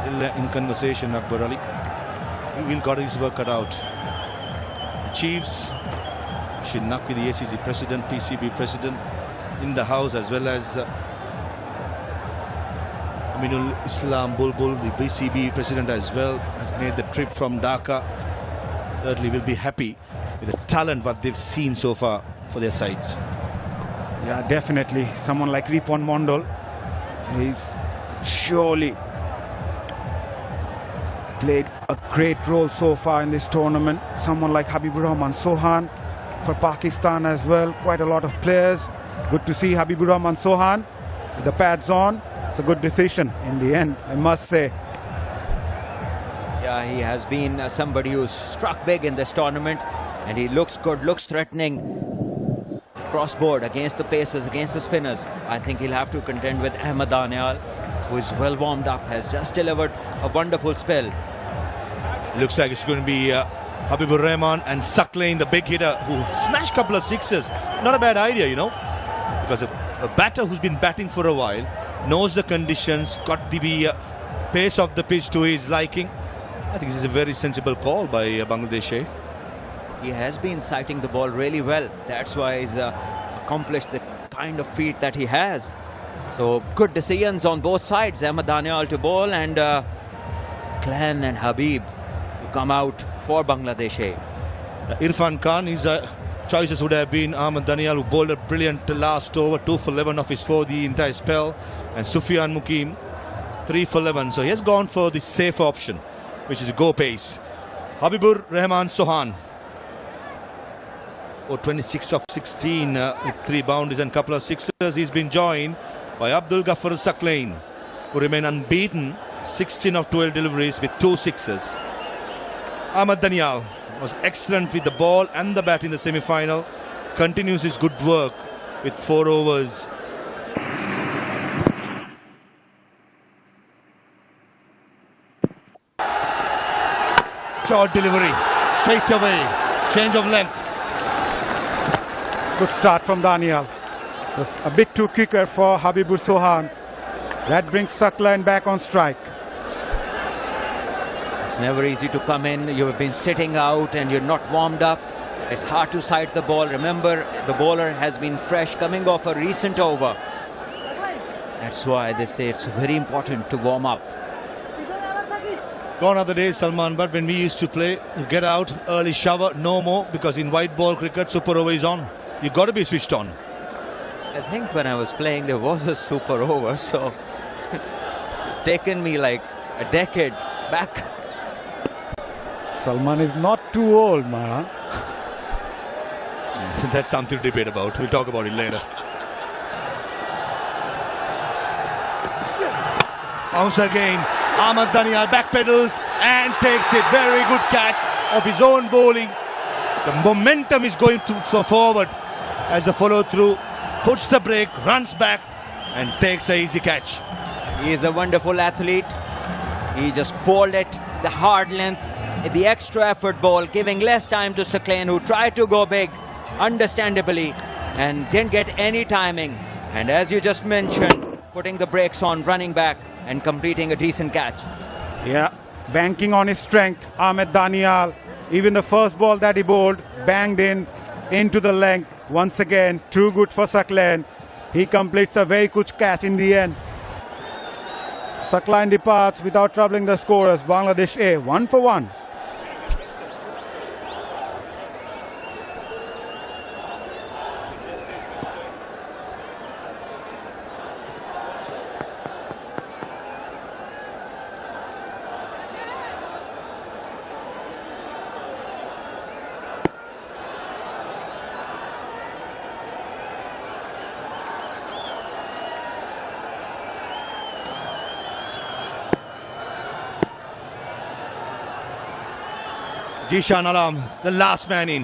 In conversation, Akbar Ali. He will got his work cut out. The Chiefs, Shin Naqvi, the ACC president, PCB president, in the house, as well as Aminul Islam Bulbul, the PCB president as well, has made the trip from Dhaka. Certainly will be happy with the talent what they've seen so far for their sides. Yeah, definitely. Someone like Ripon Mondol, he's surely played a great role so far in this tournament. Someone like Habibur Rahman Sohan for Pakistan as well. Quite a lot of players. Good to see Habibur Rahman Sohan with the pads on. It's a good decision in the end, I must say. Yeah, he has been somebody who's struck big in this tournament, and he looks good, looks threatening. Crossboard against the pacers, against the spinners. I think he'll have to contend with Ahmed Danial, who is well warmed up, has just delivered a wonderful spell. Looks like it's going to be Habibur Rahman and Suckling, the big hitter, who smashed a couple of sixes. Not a bad idea, you know, because a batter who's been batting for a while, knows the conditions, got the pace of the pitch to his liking. I think this is a very sensible call by Bangladesh. He has been sighting the ball really well. That's why he's accomplished the kind of feat that he has. So good decisions on both sides. Ahmed Danial to bowl, and Glenn and Habib to come out for Bangladesh. Irfan Khan, his choices would have been Ahmed Danial, who bowled a brilliant last over, 2 for 11 of his 4 the entire spell, and Sufyan Mukim, 3 for 11. So he has gone for the safe option, which is a go pace. Habibur Rahman Sohan, 26 of 16 with 3 boundaries and a couple of sixes. He's been joined by Abdul Ghaffar Suckling, who remain unbeaten, 16 of 12 deliveries with 2 sixes. Ahmed Danial was excellent with the ball and the bat in the semi-final. Continues his good work with 4 overs. Short delivery, straight away, change of length. Good start from Danial. Just a bit too quicker for Habibur Sohan. That brings Suckline back on strike. It's never easy to come in. You've been sitting out and you're not warmed up. It's hard to sight the ball. Remember, the bowler has been fresh, coming off a recent over. That's why they say it's very important to warm up. Gone are the days, Salman, but when we used to play, you get out, early shower, no more, because in white ball cricket, super over is on. You've got to be switched on. I think when I was playing, there was a super over, so it's taken me like a decade back. Salman is not too old, man. That's something to debate about. We'll talk about it later. Bounce again. Ahmed Danial backpedals and takes it. Very good catch of his own bowling. The momentum is going so forward as the follow through puts the break, runs back and takes an easy catch. He is a wonderful athlete. He just bowled it, the hard length, the extra effort ball, giving less time to Suckling, who tried to go big, understandably, and didn't get any timing. And as you just mentioned, putting the brakes on, running back and completing a decent catch. Yeah, banking on his strength, Ahmed Danial. Even the first ball that he bowled, banged into the length. Once again, too good for Suckling. He completes a very good catch in the end. Suckling departs without troubling the scorers. Bangladesh A, 1 for 1. Jishan Alam, the last man in.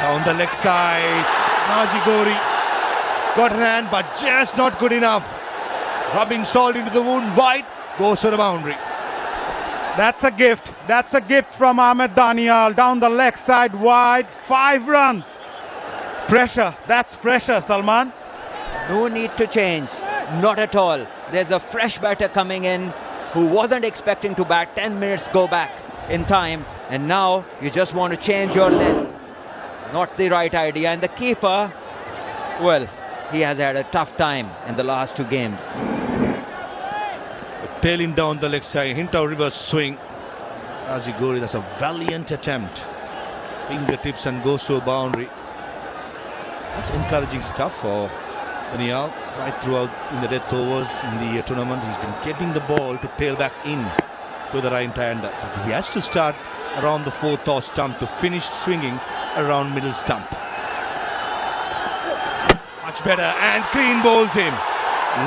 Down the leg side, Nazi Gori got an hand, but just not good enough. Rubbing salt into the wound, wide, goes to the boundary. That's a gift. That's a gift from Ahmed Danial. Down the leg side, wide, 5 runs. Pressure. That's pressure, Salman. No need to change. Not at all. There's a fresh batter coming in who wasn't expecting to bat 10 minutes go back in time. And now you just want to change your length. Not the right idea. And the keeper, well, he has had a tough time in the last two games. Tailing down the leg side, hint of reverse swing. Aziguri, that's a valiant attempt. Fingertips and goes to a boundary. That's encouraging stuff for Daniel. Right throughout in the death overs in the tournament, he's been getting the ball to tail back in to the right hander. But he has to start around the fourth or stump to finish swinging around middle stump. Much better and clean bowls him.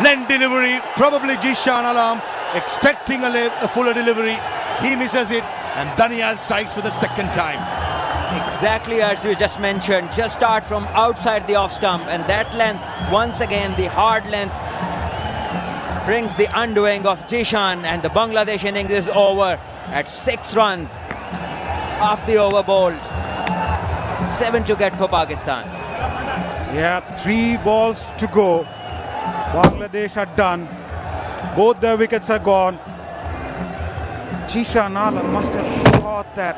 Length delivery, probably Jishan Alam expecting a fuller delivery. He misses it and Daniel strikes for the second time. Exactly as you just mentioned, just start from outside the off stump, and that length, once again the hard length, brings the undoing of Jishan, and the Bangladesh innings is over at 6 runs. Half the over bowled. 7 to get for Pakistan. Yeah, 3 balls to go. Bangladesh are done. Both their wickets are gone. Jishan Alam must have thought that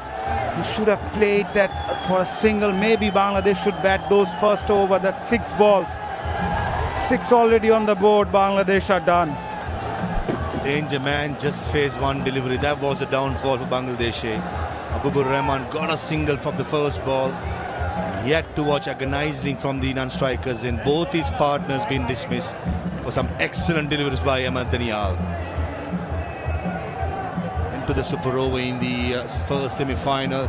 he should have played that for a single. Maybe Bangladesh should bat those first over. That 6 balls. 6 already on the board. Bangladesh are done. Danger man just faced one delivery. That was the downfall for Bangladesh. Abubur Rahman got a single from the first ball. Yet to watch agonizing from the non-strikers, and both his partners been dismissed for some excellent deliveries by Ahmad Daniel. Into the super over in the first semi-final.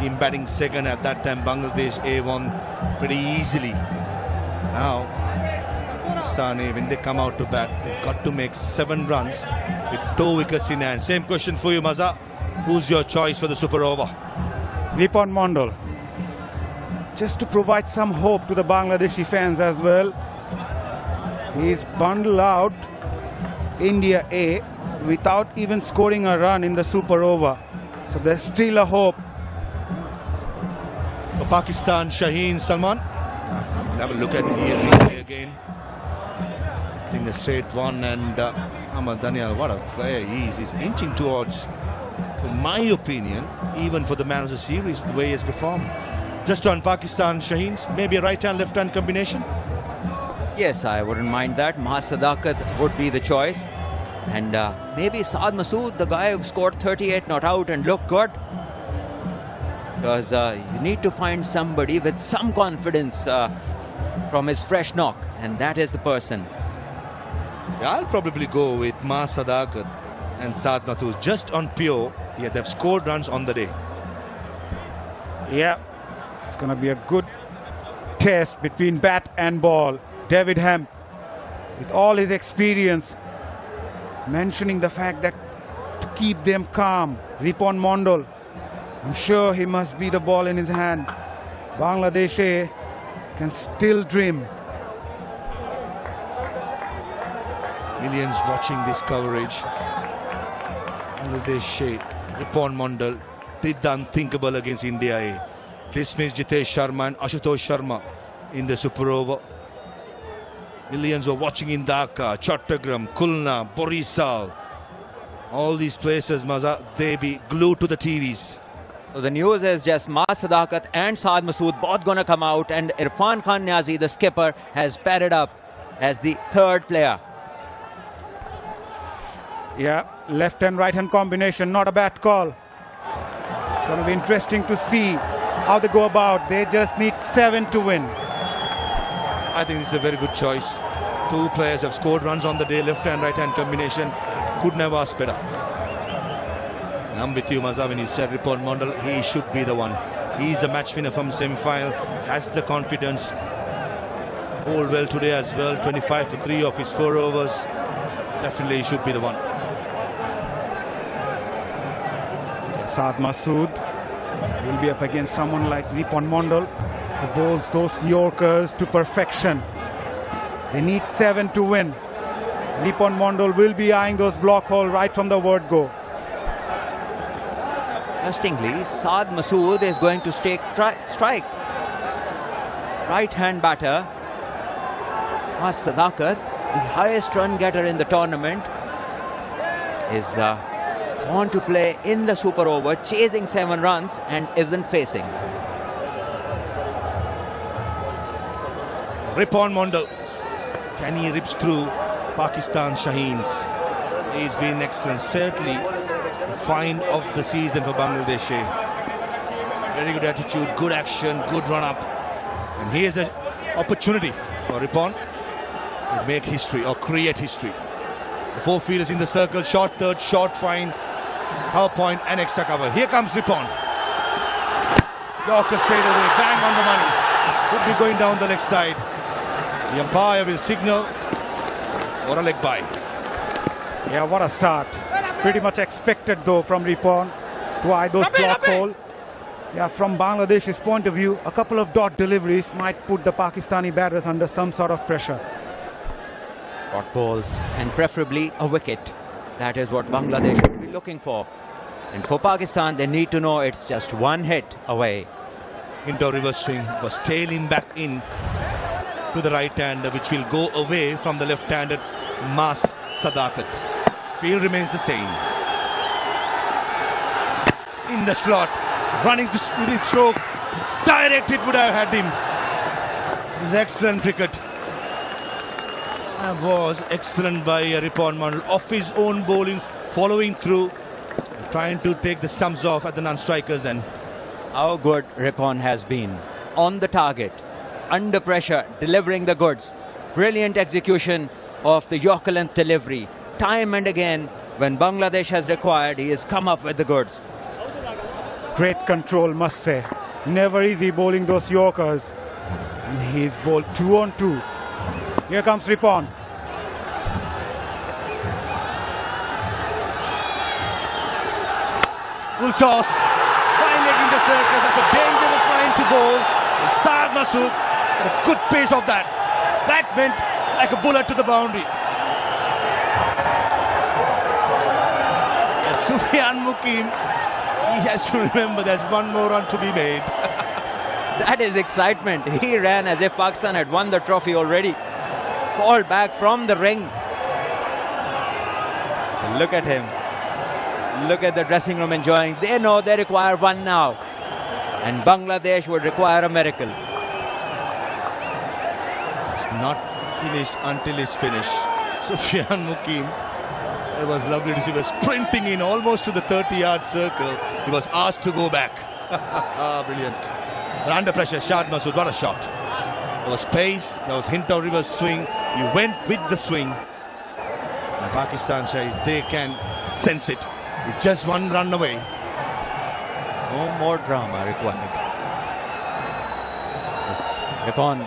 Team batting second at that time. Bangladesh A1 pretty easily. Now, Pakistani, when they come out to bat, they've got to make 7 runs with 2 wickets in hand. Same question for you, Maza. Who's your choice for the super over? Ripon Mondal. Just to provide some hope to the Bangladeshi fans as well. He's bundled out India A without even scoring a run in the super over. So there's still a hope. For Pakistan, Shaheen Salman. Have a look at the replay again. Seeing the straight one, and Ahmad Daniel, what a player he is. He's inching towards, in my opinion, even for the man of the series, the way he has performed. Just on Pakistan, Shaheen's, maybe a right-hand, left-hand combination? Yes, I wouldn't mind that. Mahas Sadakat would be the choice. And maybe Saad Masood, the guy who scored 38 not out and looked good. Because you need to find somebody with some confidence from his fresh knock. And that is the person. Yeah, I'll probably go with Mahas Sadakat and Saad Masood. Just on pure, yeah, they've scored runs on the day. Yeah. It's going to be a good test between bat and ball. David Hemp, with all his experience, mentioning the fact that to keep them calm. Ripon Mondal, I'm sure he must be the ball in his hand. Bangladesh A can still dream. Millions watching this coverage. Bangladesh A, Ripon Mondal did the unthinkable against India A. Dismissed Jitesh Sharma and Ashutosh Sharma in the super over. Millions were watching in Dhaka, Chattogram, Khulna, Borisal. All these places, Maza, they be glued to the TVs. So the news is just Mahas Sadakat and Saad Masood both going to come out, and Irfan Khan Niazi, the skipper, has padded up as the 3rd player. Yeah, left and right hand combination, not a bad call. It's going to be interesting to see how they go about. They just need 7 to win. I think this is a very good choice. 2 players have scored runs on the day, left and right hand combination. Couldn't have asked better. And I'm with you, Maza, when you said Ripon Mondal, he should be the one. He's a match winner from semi-final, has the confidence. Bowled well today as well, 25 for 3 of his 4 overs. Definitely he should be the one. Saad Masood will be up against someone like Ripon Mondal, who bowls those Yorkers to perfection. They need 7 to win. Ripon Mondal will be eyeing those block hole right from the word go. Interestingly, Saad Masood is going to strike. Right-hand batter. Mas Sadakat, the highest run getter in the tournament, is on to play in the super over, chasing 7 runs and isn't facing. Ripon Mondal. Can he rips through Pakistan Shaheens? He's been excellent. Certainly the find of the season for Bangladesh. Very good attitude, good action, good run up. And here's an opportunity for Ripon to make history or create history. The 4 fielders in the circle, short third, short fine, power point and extra cover. Here comes Ripon. Yorker straight away, bang on the money. Could be going down the leg side. The umpire will signal for a leg bye. Yeah, what a start. Pretty much expected though from Ripon to eye those block hole. Yeah, from Bangladesh's point of view, a couple of dot deliveries might put the Pakistani batters under some sort of pressure. Dot balls and preferably a wicket. That is what Bangladesh would be looking for. And for Pakistan, they need to know it's just 1 hit away. Into reverse swing was tailing back in to the right hander, which will go away from the left-handed Mas Sadakat. Field remains the same. In the slot, running to within stroke, direct it would have had him. It was excellent cricket. That was excellent by Ripon Mondal, off his own bowling, following through, trying to take the stumps off at the non-strikers end. How good Ripon has been. On the target, under pressure, delivering the goods. Brilliant execution of the Yorker length delivery. Time and again, when Bangladesh has required, he has come up with the goods. Great control, must say. Never easy bowling those Yorkers. And he's bowled 2 on 2. Here comes Ripon. Full toss. Fine leg in the circle. That's a dangerous line to bowl. And Saad Masood, the good pace of that. That went like a bullet to the boundary. And Sufyan Mukim, he has to remember there's 1 more run to be made. That is excitement. He ran as if Pakistan had won the trophy already. Fall back from the ring. Look at him. Look at the dressing room enjoying. They know they require 1 now. And Bangladesh would require a miracle. It's not finished until it's finished. Sufyan Mukim, it was lovely to see. He was sprinting in almost to the 30-yard circle. He was asked to go back. Brilliant. But under pressure, Shad Masood, what a shot. There was pace, there was hint of reverse swing. He went with the swing. And Pakistan Shahis, they can sense it. It's just 1 run away. No more drama required. Yes, Ripon.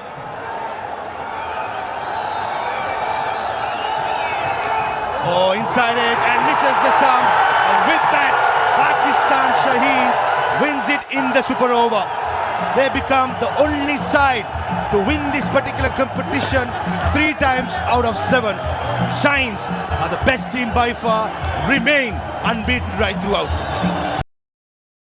Oh, inside edge and misses the stumps. And with that, Pakistan Shaheens wins it in the super over. They become the only side to win this particular competition 3 times out of 7. Shines are the best team by far, remain unbeaten right throughout.